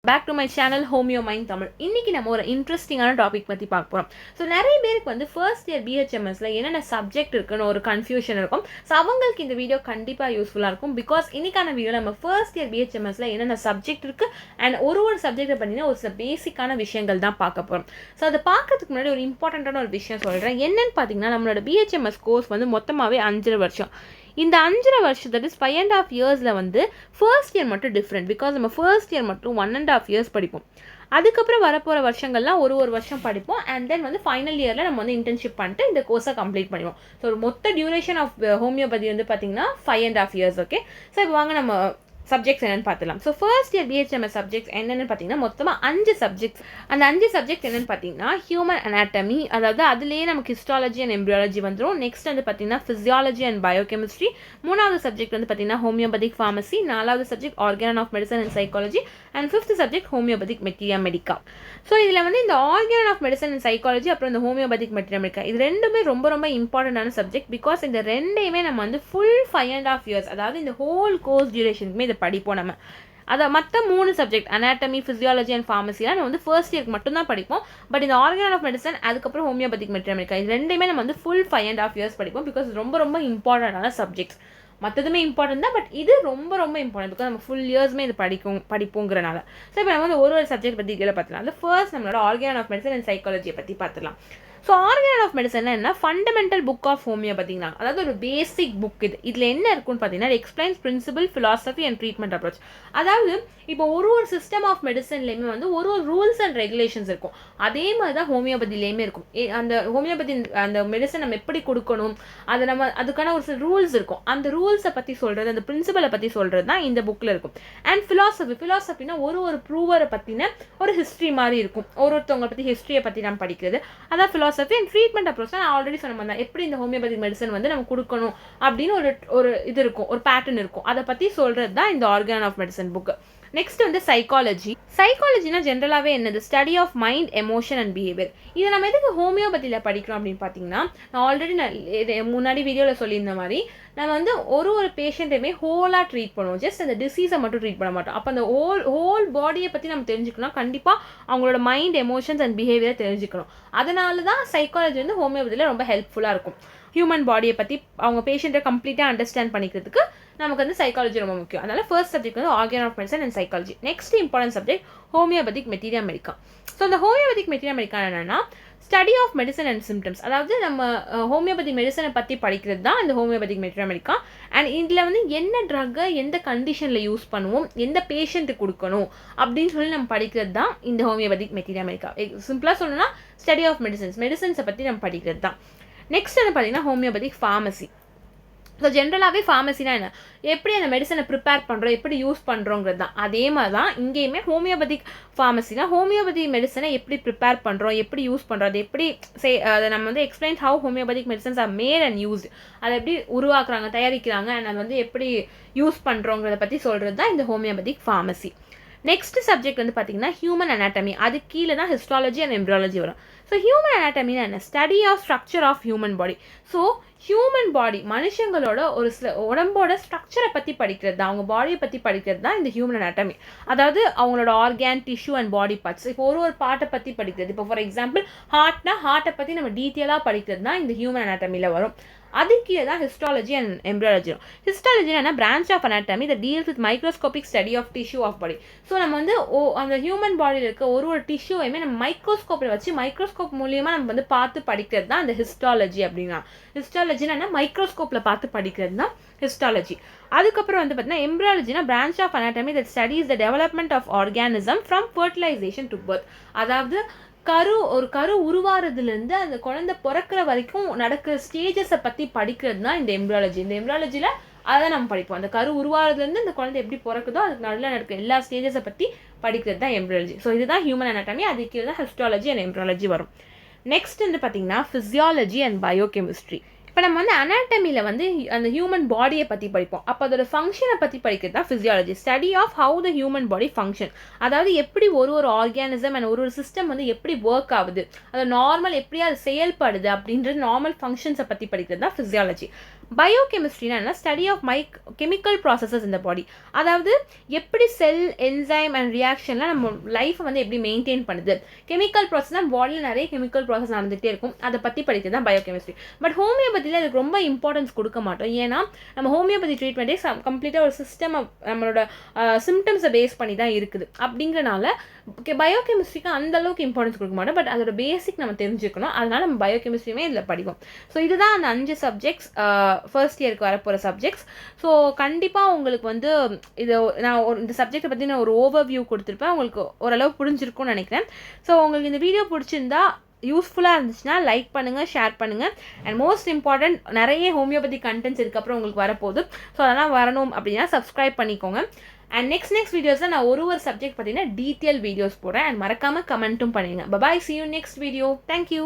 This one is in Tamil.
Back to my channel Homeo Mind Tamil. இன்னைக்கு நம்ம ஒரு இன்ட்ரெஸ்டிங்கான டாபிக் பற்றி பார்க்க போகிறோம். ஸோ நிறைய பேருக்கு வந்து ஃபர்ஸ்ட் இயர் பிஹெச்எம்எஸ்ல என்னென்ன சப்ஜெக்ட் இருக்குன்னு ஒரு கன்ஃபியூஷன் இருக்கும். ஸோ அவங்களுக்கு இந்த வீடியோ கண்டிப்பாக யூஸ்ஃபுல்லாக இருக்கும். பிகாஸ் இன்னைக்கான வீடியோ நம்ம ஃபர்ஸ்ட் இயர் பிஹெச்எம்எஸ்ல என்னென்ன சப்ஜெக்ட் இருக்குது அண்ட் ஒரு சப்ஜெக்டை பார்த்தீங்கன்னா ஒரு சில பேசிக்கான விஷயங்கள் தான் பார்க்க போகிறோம். ஸோ அதை பார்க்கறதுக்கு முன்னாடி ஒரு இம்பார்ட்டண்ட்டான ஒரு விஷயம் சொல்கிறேன். என்னென்னு பார்த்தீங்கன்னா நம்மளோட பிஹெச்எம்எஸ் கோர்ஸ் வந்து மொத்தமாகவே 5 வருஷம். இந்த 5 வருஷம் தட் இஸ் 5.5 இயர்ஸில் வந்து ஃபர்ஸ்ட் இயர் மட்டும் டிஃப்ரெண்ட். பிகாஸ் நம்ம ஃபர்ஸ்ட் இயர் மட்டும் 1.5 இயர்ஸ் படிப்போம். அதுக்கப்புறம் வரப்போகிற வருஷங்கள்லாம் ஒரு வருஷம் படிப்போம். அண்ட் தென் வந்து ஃபைனல் இயரில் நம்ம வந்து இன்டர்ன்ஷிப் பண்ணிட்டு இந்த கோர்ஸை கம்ப்ளீட் பண்ணுவோம். ஸோ மொத்த டியூரேஷன் ஆஃப் ஹோமியோபதி வந்து பார்த்தீங்கன்னா 5.5 இயர்ஸ். ஓகே, ஸோ இப்போ வாங்க நம்ம சப்ஜெக்ட்ஸ் என்னென்னு பார்த்துலாம். So first year BHMS subjects என்னென்னு பார்த்தீங்கன்னா மொத்தமாக 5 சப்ஜெக்ட்ஸ். அந்த 5 சப்ஜெக்ட் என்னென்னு பார்த்தீங்கன்னா ஹியூமன் அனாட்டமி, அதாவது அதுலேயே நமக்கு ஹிஸ்டாலஜி அண்ட் எம்ப்ரியாலஜி வந்துடும். நெக்ஸ்ட் வந்து பார்த்தீங்கன்னா ஃபிசியாலஜி அண்ட் பயோகெமிஸ்ட்ரி. 3வது சப்ஜெக்ட் வந்து பார்த்தீங்கன்னா ஹோமியோபதிக் ஃபார்மசி. 4வது subject organon of medicine and psychology. And 5th subject homeopathic materia medica. So இதில் வந்து இந்த organon of medicine and psychology அப்புறம் இந்த ஹோமியோபதிக் மெட்டீரியா மெடிக்கா இது ரெண்டுமே ரொம்ப ரொம்ப இம்பார்ட்டண்டான சப்ஜெக்ட். பிகாஸ் இந்த ரெண்டையுமே நம்ம வந்து ஃபுல் 5.5 இயர்ஸ், அதாவது இந்த ஹோல் கோர்ஸ் டியூரேஷனுக்குமே இதை படிப்போம். நம்ம அதை மற்ற 3 சப்ஜெக்ட் அனாட்டமி, ஃபிசியாலஜி அண்ட் ஃபார்மசிலாம் நம்ம வந்து ஃபர்ஸ்ட் இயருக்கு மட்டும் தான் படிப்போம். பட் இந்த ஆர்கன் ஆஃப் மெடிசன் அதுக்கப்புறம் ஹோமியோபதிக் மெட்டீரியா மெடிக்கா இது ரெண்டுமே நம்ம வந்து ஃபுல் 5.5 இயர்ஸ் படிப்போம். பிகாஸ் ரொம்ப ரொம்ப இம்பார்ட்டண்டான சப்ஜெக்ட்ஸ். மற்றதுமே இம்பார்ட்டன்ட் தான், பட் இது ரொம்ப ரொம்ப இம்பார்ட்டன்ட். பிகாஸ் நம்ம ஃபுல் இயர்ஸ்மே இது படிப்போங்கிறனால. ஸோ இப்போ நம்ம வந்து ஒரு சப்ஜெக்ட் பற்றி இதில் பார்த்துலாம். அது ஃபர்ஸ்ட் நம்மளோட ஆர்கன் ஆஃப் மெடிசன் அண்ட் சைக்காலஜியை பற்றி பார்த்துலாம். ஸோ ஆர்கன் ஆஃப் மெடிசன் என்ன, ஃபண்டமெண்டல் புக் ஆஃப் ஹோமியோபதினா, அதாவது ஒரு பேசிக் புக். இதில் என்ன இருக்குன்னு பார்த்தீங்கன்னா explains principle, philosophy and treatment approach. அதாவது இப்போ ஒரு சிஸ்டம் ஆஃப் மெடிசன்லேயுமே வந்து ஒரு ரூல்ஸ் அண்ட் ரெகுலேஷன்ஸ் இருக்கும். அதே மாதிரி தான் ஹோமியோபதிலேயுமே இருக்கும். அந்த ஹோமியோபதி அந்த மெடிசன் நம்ம எப்படி கொடுக்கணும், அதை நம்ம அதுக்கான ஒரு சில ரூல்ஸ் இருக்கும். அந்த ரூல்ஸை பற்றி சொல்கிறது, அந்த பிரின்சிபலை பற்றி சொல்கிறது தான் இந்த புக்கில் இருக்கும். அண்ட் ஃபிலாசபினா ஒரு ப்ரூவரை பற்றின ஒரு ஹிஸ்ட்ரி மாதிரி இருக்கும். ஒருத்தவங்களை பற்றி ஹிஸ்ட்ரியை பற்றி நம்ம படிக்கிறது, அதான் ஃபிலாசபி. அண்ட் ட்ரீட்மெண்ட் அப்ரோச் நான் ஆல்ரெடி சொன்ன மாதிரி தான், எப்படி இந்த ஹோமியோபதிக் மெடிசன் வந்து நம்ம கொடுக்கணும் அப்படின்னு ஒரு இது இருக்கும், ஒரு பேட்டர்ன் இருக்கும். அதை பற்றி சொல்கிறது தான் இந்த organon of medicine book. Next வந்து சைக்காலஜி. சைக்காலஜினா ஜென்ரலாகவே என்னது, study of mind, emotion and behaviour. இதை நம்ம எதுக்கு ஹோமியோபதியில் படிக்கிறோம் அப்படின்னு பார்த்தீங்கன்னா, நான் ஆல்ரெடி முன்னாடி வீடியோவில் சொல்லியிருந்த மாதிரி நம்ம வந்து ஒரு பேஷண்ட்டையுமே ஹோலாக ட்ரீட் பண்ணுவோம். ஜஸ்ட் அந்த டிசீஸை மட்டும் ட்ரீட் பண்ண மாட்டோம். அப்போ அந்த ஹோல் பாடியை பற்றி நம்ம தெரிஞ்சுக்கணும். கண்டிப்பாக அவங்களோட மைண்ட், எமோஷன்ஸ் அண்ட் பிஹேவியரை தெரிஞ்சுக்கணும். அதனால தான் சைக்காலஜி வந்து ஹோமியோபதியில் ரொம்ப ஹெல்ப்ஃபுல்லாக இருக்கும். ஹியூமன் பாடியை பற்றி அவங்க பேஷண்ட்டை கம்ப்ளீட்டாக அண்டர்ஸ்டாண்ட் பண்ணிக்கிறதுக்கு நமக்கு வந்து சைக்காலஜி ரொம்ப முக்கியம். அதனால் ஃபர்ஸ்ட் சப்ஜெக்ட் வந்து organon of medicine and psychology. Next important subject homeopathic materia medica. So இந்த ஹோமியோபதிக் மெட்டீரியா மெடிக்கா என்னன்னா study of medicine and symptoms. அதாவது நம்ம ஹோமியோபதி மெடிசனை பற்றி படிக்கிறது தான் இந்த ஹோமியோபதிக் மெட்டீரியா மெடிக்கா. அண்ட் இதில் வந்து என்ன ட்ரக்கை எந்த கண்டிஷனில் யூஸ் பண்ணுவோம், எந்த பேஷண்ட்டுக்கு கொடுக்கணும் அப்படின்னு சொல்லி நம்ம படிக்கிறது தான் இந்த ஹோமியோபதிக் மெட்டீரியா மெடிக்கா. சிம்பிளாக சொல்லணும்னா ஸ்டடி ஆஃப் மெடிசன்ஸை பற்றி நம்ம படிக்கிறது தான். நெக்ஸ்ட் வந்து பார்த்தீங்கன்னா ஹோமியோபதிக் ஃபார்மசி. ஸோ ஜென்ரலாகவே ஃபார்மசினா என்ன, எப்படி அந்த மெடிசனை ப்ரிப்பேர் பண்ணுறோம், எப்படி யூஸ் பண்ணுறோங்கிறது தான். அதே மாதிரி தான் இங்கேயுமே ஹோமியோபதிக் ஃபார்மசினா ஹோமியோபதி மெடிசனை எப்படி ப்ரிப்பேர் பண்ணுறோம், எப்படி யூஸ் பண்ணுறோம், அது எப்படி அதை நம்ம வந்து explain how homeopathic medicines R mat and used, அதை எப்படி உருவாக்குறாங்க, தயாரிக்கிறாங்க, அண்ட் அதை வந்து எப்படி யூஸ் பண்ணுறோங்கிறத பற்றி சொல்கிறது தான் இந்த ஹோமியோபதிக் ஃபார்மசி. நெக்ஸ்ட் சப்ஜெக்ட் வந்து பார்த்தீங்கன்னா ஹியூமன் அனாட்டமி. அது கீழே தான் ஹிஸ்டாலஜி அண்ட் எம்ப்ரியாலஜி வரும். ஸோ ஹியூமன் அனாட்டமினா என்ன, study of structure of human body. So human body மனுஷங்களோட ஒரு சில உடம்போட ஸ்ட்ரக்சரை பற்றி படிக்கிறது தான், அவங்க பாடியை பற்றி படிக்கிறது தான் இந்த ஹியூமன் அனாட்டமி. அதாவது அவங்களோட organ, tissue and body parts. இப்போ ஒரு பார்ட்டை பற்றி படிக்கிறது. இப்போ ஃபார் எக்ஸாம்பிள் ஹார்ட்டை பற்றி நம்ம டீட்டெயிலாக படிக்கிறது தான் இந்த ஹியூமன் அனாட்டமியில் வரும். அது கீழே தான் ஹிஸ்டாலஜி அண்ட் எம்ப்ரியாலஜி. ஹிஸ்டாலஜி என்ன, branch of anatomy that deals with microscopic study of tissue of body. So நம்ம வந்து அந்த ஹியூமன் பாடியில் இருக்க ஒரு டிஷ்யூவையுமே நம்ம மைக்ரோஸ்கோப்பில் வச்சு மைக்ரோஸ்கோப் மூலியமாக நம்ம வந்து பார்த்து படிக்கிறது தான் இந்த ஹிஸ்டாலஜி அப்படின்னா. ஹிஸ்டாலஜினா மைக்ரோஸ்கோப்பில் பார்த்து படிக்கிறது தான் ஹிஸ்டாலஜி. அதுக்கப்புறம் வந்து பார்த்தீங்கன்னா எம்ப்ரியாலஜினா branch of anatomy that studies the development of organism from fertilization to birth. அதாவது ஒரு கரு உருவாறதுலேருந்து அந்த குழந்தை பிறக்கிற வரைக்கும் நடக்கிற ஸ்டேஜஸை பற்றி படிக்கிறது தான் இந்த எம்ப்ரியாலஜி. இந்த எம்ப்ரியாலஜியில் அதை நம்ம படிப்போம். அந்த கரு உருவாறதுலேருந்து அந்த குழந்தை எப்படி பிறக்குதோ அதுக்கு நடுவில் நடக்கிற எல்லா ஸ்டேஜஸை பற்றி படிக்கிறது தான் எம்ப்ரியாலஜி. ஸோ இதுதான் ஹியூமன் அனாட்டமி. அதுக்கு தான் ஹிஸ்டாலஜி அண்ட் எம்ப்ரியாலஜி வரும். நெக்ஸ்ட் வந்து பார்த்தீங்கன்னா ஃபிசியாலஜி அண்ட் பயோகெமிஸ்ட்ரி. இப்போ நம்ம வந்து அனாட்டமியில் வந்து அந்த ஹியூமன் பாடியை பற்றி படிப்போம். அப்போ அதோட ஃபங்க்ஷனை பற்றி படிக்கிறது தான் physiology. Study of how the human body function. அதாவது எப்படி ஒரு ஆர்கானிசம் அண்ட் ஒரு சிஸ்டம் வந்து எப்படி ஒர்க் ஆகுது, அது நார்மல் எப்படி அது செயல்படுது அப்படின்றது நார்மல் ஃபங்க்ஷன்ஸை பற்றி படிக்கிறது தான் ஃபிசியாலஜி. பயோகெமிஸ்ட்ரினா என்ன, ஸ்டடி ஆஃப் கெமிக்கல் ப்ராசஸஸ் இந்த பாடி. அதாவது எப்படி செல் என்சைம் அண்ட் ரியாக்ஷன்லாம் நம்ம லைஃப்பை வந்து எப்படி மெயின்டைன் பண்ணுது. கெமிக்கல் ப்ராசஸ்னால் பாடியில் நிறைய கெமிக்கல் ப்ராசஸ் நடந்துகிட்டே இருக்கும், அதை பற்றி படிக்கிறது தான் பயோகெமிஸ்ட்ரி. பட் ஹோமியோபதியில் அதுக்கு ரொம்ப இம்பார்ட்டன்ஸ் கொடுக்க மாட்டோம். ஏன்னா நம்ம ஹோமியோபதி ட்ரீட்மெண்ட்டே கம்ப்ளீட்டாக ஒரு சிஸ்டம் நம்மளோட சிம்டம்ஸை பேஸ் பண்ணி தான் இருக்குது. அப்படிங்கிறனால பயோகெமிஸ்ட்ரிக்கு அந்தளவுக்கு இம்பார்ட்டன்ஸ் கொடுக்க மாட்டோம். பட் அதோட பேசிக் நம்ம தெரிஞ்சுக்கணும். அதனால் நம்ம பயோகெமிஸ்ட்ரியுமே இதில் படிப்போம். ஸோ இதுதான் அந்த 5 சப்ஜெக்ட்ஸ் ஃபர்ஸ்ட் இயருக்கு வரப்போகிற சப்ஜெக்ட்ஸ். ஸோ கண்டிப்பாக உங்களுக்கு வந்து இது நான் இந்த சப்ஜெக்டை பற்றி நான் ஒரு ஓவர்வியூ கொடுத்துருப்பேன். உங்களுக்கு ஓரளவு புரிஞ்சிருக்கும்னு நினைக்கிறேன். ஸோ உங்களுக்கு இந்த வீடியோ பிடிச்சிருந்தா, யூஸ்ஃபுல்லாக இருந்துச்சுன்னா லைக் பண்ணுங்கள், ஷேர் பண்ணுங்கள். அண்ட் மோஸ்ட் இம்பார்ட்டன்ட், நிறைய ஹோமியோபதி கண்டென்ட்ஸ் இதுக்கப்புறம் உங்களுக்கு வரப்போகுது. ஸோ அதெல்லாம் வரணும் அப்படின்னா சப்ஸ்கிரைப் பண்ணிக்கோங்க. அண்ட் நெக்ஸ்ட் வீடியோஸில் நான் ஒரு சப்ஜெக்ட் பார்த்தீங்கன்னா டீட்டெயில் வீடியோஸ் போடுறேன். அண்ட் மறக்காமல் கமெண்ட்டும் பண்ணுங்கள். Bye bye, see you next video. Thank you.